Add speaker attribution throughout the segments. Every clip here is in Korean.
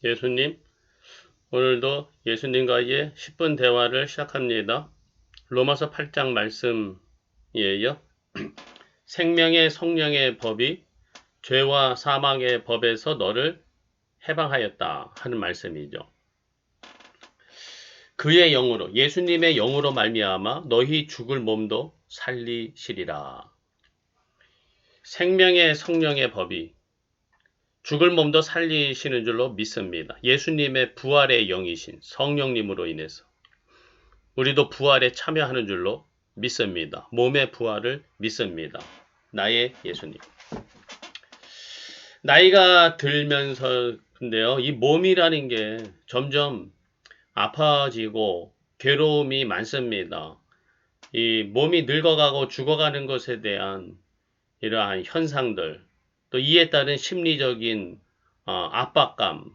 Speaker 1: 예수님, 오늘도 예수님과의 10분 대화를 시작합니다. 로마서 8장 말씀이에요. 생명의 성령의 법이 죄와 사망의 법에서 너를 해방하였다 하는 말씀이죠. 그의 영으로, 예수님의 영으로 말미암아 너희 죽을 몸도 살리시리라. 생명의 성령의 법이 죽을 몸도 살리시는 줄로 믿습니다. 예수님의 부활의 영이신 성령님으로 인해서 우리도 부활에 참여하는 줄로 믿습니다. 몸의 부활을 믿습니다. 나의 예수님. 나이가 들면서 근데요, 이 몸이라는 게 점점 아파지고 괴로움이 많습니다. 이 몸이 늙어가고 죽어가는 것에 대한 이러한 현상들, 또 이에 따른 심리적인 압박감,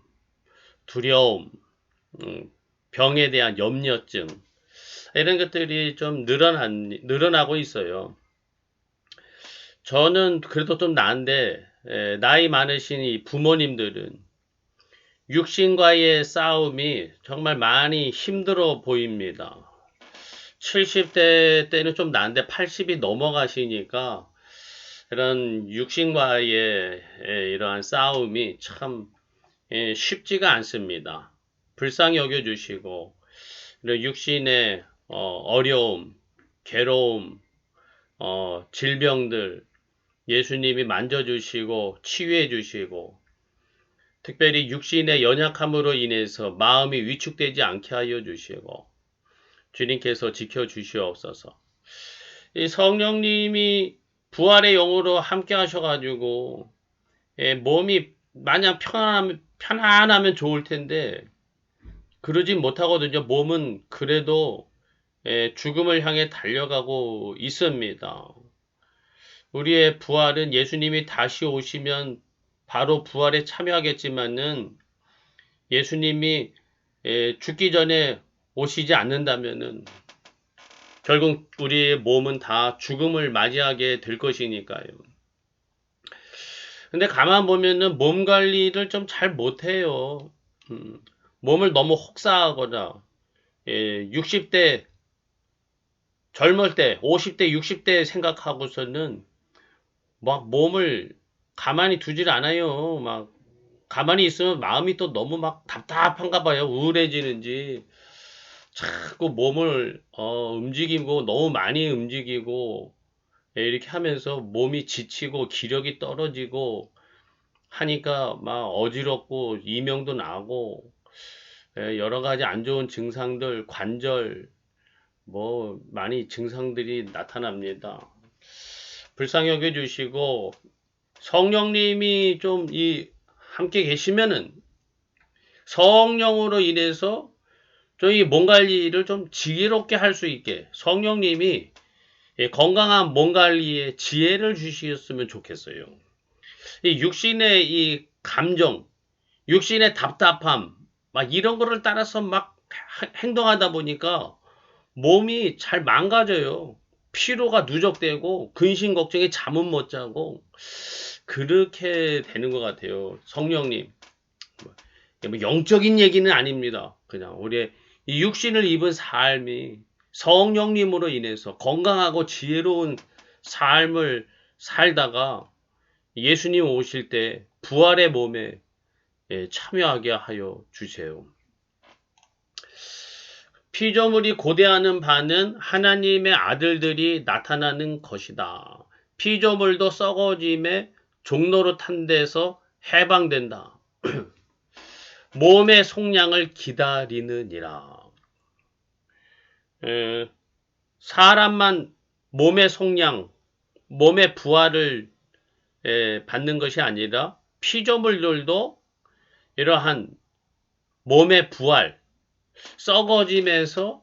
Speaker 1: 두려움, 병에 대한 염려증, 이런 것들이 좀 늘어나고 있어요. 저는 그래도 좀 나은데, 나이 많으신 이 부모님들은 육신과의 싸움이 정말 많이 힘들어 보입니다. 70대 때는 좀 나은데 80이 넘어가시니까 이런 육신과의 이러한 싸움이 참 쉽지가 않습니다. 불쌍히 여겨주시고, 육신의 어려움, 괴로움, 질병들 예수님이 만져주시고 치유해주시고 특별히 육신의 연약함으로 인해서 마음이 위축되지 않게 하여 주시고 주님께서 지켜주시옵소서. 이 성령님이 부활의 영으로 함께 하셔가지고 몸이 마냥 편안하면 좋을 텐데 그러진 못하거든요. 몸은 그래도 죽음을 향해 달려가고 있습니다. 우리의 부활은 예수님이 다시 오시면 바로 부활에 참여하겠지만은 예수님이 죽기 전에 오시지 않는다면은 결국 우리의 몸은 다 죽음을 맞이하게 될 것이니까요. 근데 가만 보면은 몸 관리를 좀 잘 못해요. 몸을 너무 혹사하거나 60대 젊을 때 50대 60대 생각하고서는 막 몸을 가만히 두질 않아요. 막 가만히 있으면 마음이 또 너무 막 답답한가 봐요. 우울해지는지 자꾸 몸을 움직이고 너무 많이 움직이고 이렇게 하면서 몸이 지치고 기력이 떨어지고 하니까 막 어지럽고 이명도 나고 여러 가지 안 좋은 증상들 관절 뭐 많이 증상들이 나타납니다. 불쌍히 여겨주시고 성령님이 좀 함께 계시면은 성령으로 인해서 저희 몸 관리를 좀 지혜롭게 할 수 있게 성령님이 건강한 몸 관리에 지혜를 주셨으면 좋겠어요. 이 육신의 이 감정, 육신의 답답함, 막 이런 거를 따라서 막 행동하다 보니까 몸이 잘 망가져요. 피로가 누적되고 근심 걱정에 잠은 못 자고 그렇게 되는 것 같아요. 성령님. 뭐 영적인 얘기는 아닙니다. 그냥 우리의 이 육신을 입은 삶이 성령님으로 인해서 건강하고 지혜로운 삶을 살다가 예수님 오실 때 부활의 몸에 참여하게 하여 주세요. 피조물이 고대하는 바는 하나님의 아들들이 나타나는 것이다. 피조물도 썩어짐의 종로로 탄 데서 해방된다. 몸의 속량을 기다리느니라. 사람만 몸의 속량, 몸의 부활을 받는 것이 아니라 피조물들도 이러한 몸의 부활, 썩어짐에서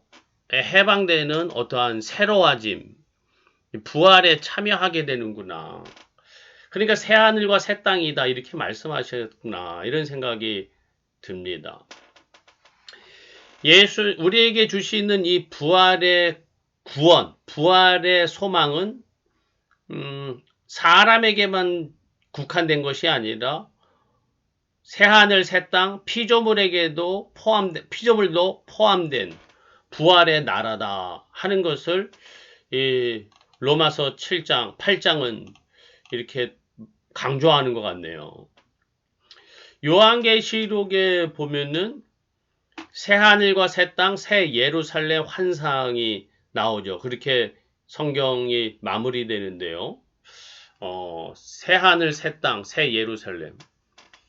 Speaker 1: 해방되는 어떠한 새로워짐, 부활에 참여하게 되는구나. 그러니까 새 하늘과 새 땅이다 이렇게 말씀하셨구나 이런 생각이 듭니다. 우리에게 주시는 이 부활의 구원, 부활의 소망은 사람에게만 국한된 것이 아니라 새하늘 새 땅 피조물도 포함된 부활의 나라다 하는 것을 이 로마서 7장, 8장은 이렇게 강조하는 것 같네요. 요한계시록에 보면은 새 하늘과 새 땅, 새 예루살렘 환상이 나오죠. 그렇게 성경이 마무리되는데요. 새 하늘, 새 땅, 새 예루살렘.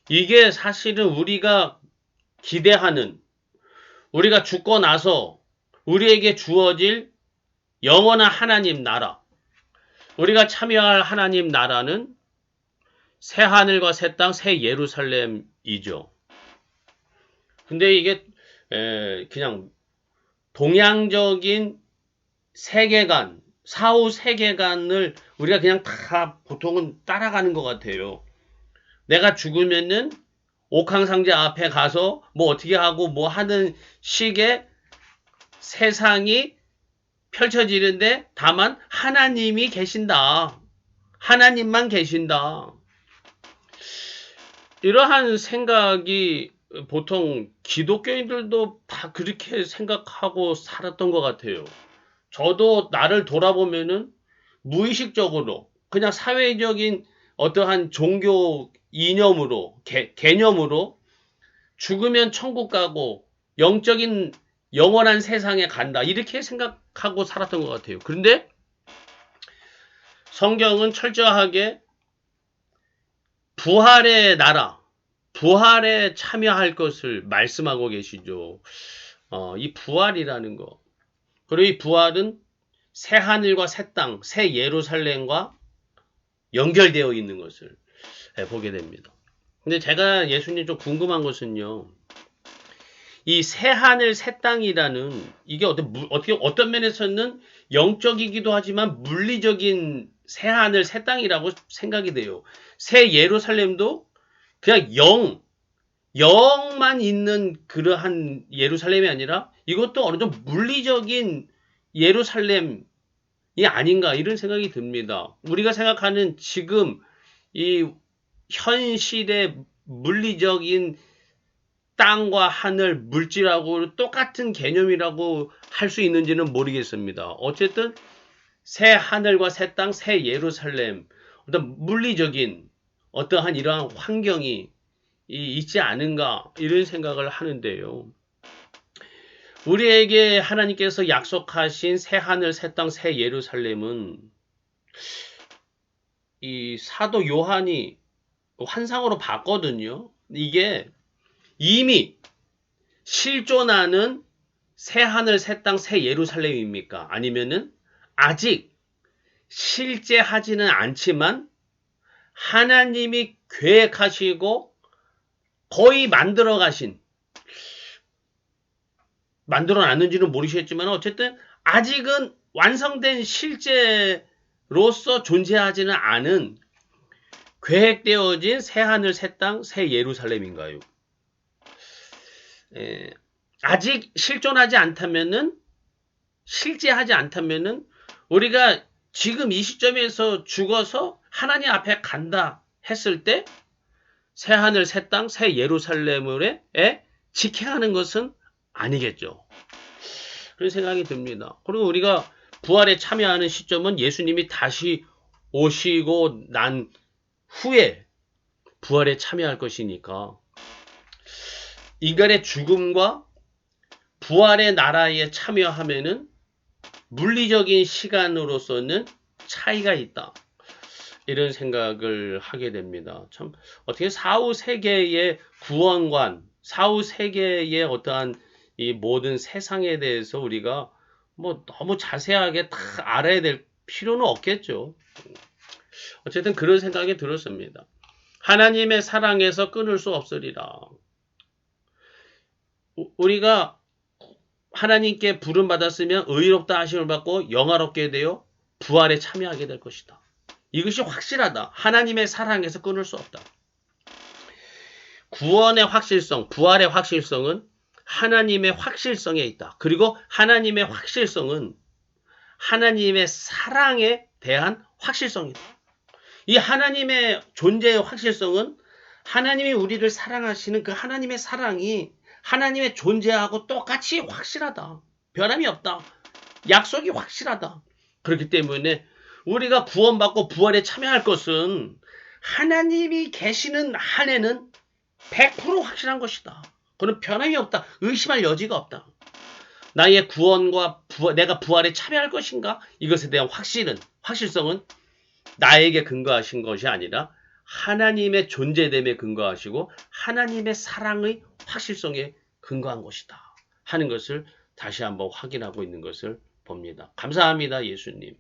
Speaker 1: 이게 사실은 우리가 기대하는, 우리가 죽고 나서 우리에게 주어질 영원한 하나님 나라, 우리가 참여할 하나님 나라는 새 하늘과 새 땅, 새 예루살렘이죠. 근데 이게 그냥 동양적인 세계관, 사후 세계관을 우리가 그냥 다 보통은 따라가는 것 같아요. 내가 죽으면은 옥황상제 앞에 가서 뭐 어떻게 하고 뭐 하는 식의 세상이 펼쳐지는데 다만 하나님이 계신다. 하나님만 계신다. 이러한 생각이 보통 기독교인들도 다 그렇게 생각하고 살았던 것 같아요. 저도 나를 돌아보면은 무의식적으로 그냥 사회적인 어떠한 종교 이념으로, 개념으로 죽으면 천국 가고 영적인 영원한 세상에 간다. 이렇게 생각하고 살았던 것 같아요. 그런데 성경은 철저하게 부활의 나라, 부활에 참여할 것을 말씀하고 계시죠. 이 부활이라는 거. 그리고 이 부활은 새 하늘과 새 땅, 새 예루살렘과 연결되어 있는 것을 보게 됩니다. 근데 제가 예수님 좀 궁금한 것은요. 이 새 하늘, 새 땅이라는 이게 어떤 면에서는 영적이기도 하지만 물리적인 새 하늘, 새 땅이라고 생각이 돼요. 새 예루살렘도 그냥 영만 있는 그러한 예루살렘이 아니라 이것도 어느 정도 물리적인 예루살렘이 아닌가 이런 생각이 듭니다. 우리가 생각하는 지금 이 현실의 물리적인 땅과 하늘, 물질하고 똑같은 개념이라고 할 수 있는지는 모르겠습니다. 어쨌든 새 하늘과 새 땅, 새 예루살렘, 어떤 물리적인 어떠한 이러한 환경이 있지 않은가 이런 생각을 하는데요. 우리에게 하나님께서 약속하신 새 하늘, 새 땅, 새 예루살렘은 이 사도 요한이 환상으로 봤거든요. 이게 이미 실존하는 새 하늘, 새 땅, 새 예루살렘입니까? 아니면은 아직 실제하지는 않지만 하나님이 계획하시고 거의 만들어 놨는지는 모르시겠지만 어쨌든 아직은 완성된 실제로서 존재하지는 않은 계획되어진 새 하늘, 새 땅, 새 예루살렘인가요? 아직 실존하지 않다면은 실제하지 않다면은 우리가 지금 이 시점에서 죽어서 하나님 앞에 간다 했을 때 새 하늘, 새 땅, 새 예루살렘을 직행하는 것은 아니겠죠. 그런 생각이 듭니다. 그리고 우리가 부활에 참여하는 시점은 예수님이 다시 오시고 난 후에 부활에 참여할 것이니까 인간의 죽음과 부활의 나라에 참여하면은 물리적인 시간으로서는 차이가 있다. 이런 생각을 하게 됩니다. 참 어떻게 사후 세계의 구원관, 사후 세계의 어떠한 이 모든 세상에 대해서 우리가 뭐 너무 자세하게 다 알아야 될 필요는 없겠죠. 어쨌든 그런 생각이 들었습니다. 하나님의 사랑에서 끊을 수 없으리라. 우리가 하나님께 부름 받았으면 의롭다 하심을 받고 영화롭게 되어 부활에 참여하게 될 것이다. 이것이 확실하다. 하나님의 사랑에서 끊을 수 없다. 구원의 확실성, 부활의 확실성은 하나님의 확실성에 있다. 그리고 하나님의 확실성은 하나님의 사랑에 대한 확실성이다. 이 하나님의 존재의 확실성은 하나님이 우리를 사랑하시는 그 하나님의 사랑이 하나님의 존재하고 똑같이 확실하다. 변함이 없다. 약속이 확실하다. 그렇기 때문에 우리가 구원받고 부활에 참여할 것은 하나님이 계시는 한에는 100% 확실한 것이다. 그는 변함이 없다. 의심할 여지가 없다. 나의 구원과 내가 부활에 참여할 것인가? 이것에 대한 확실성은 나에게 근거하신 것이 아니라 하나님의 존재됨에 근거하시고 하나님의 사랑의 확실성에 근거한 것이다. 하는 것을 다시 한번 확인하고 있는 것을 봅니다. 감사합니다, 예수님.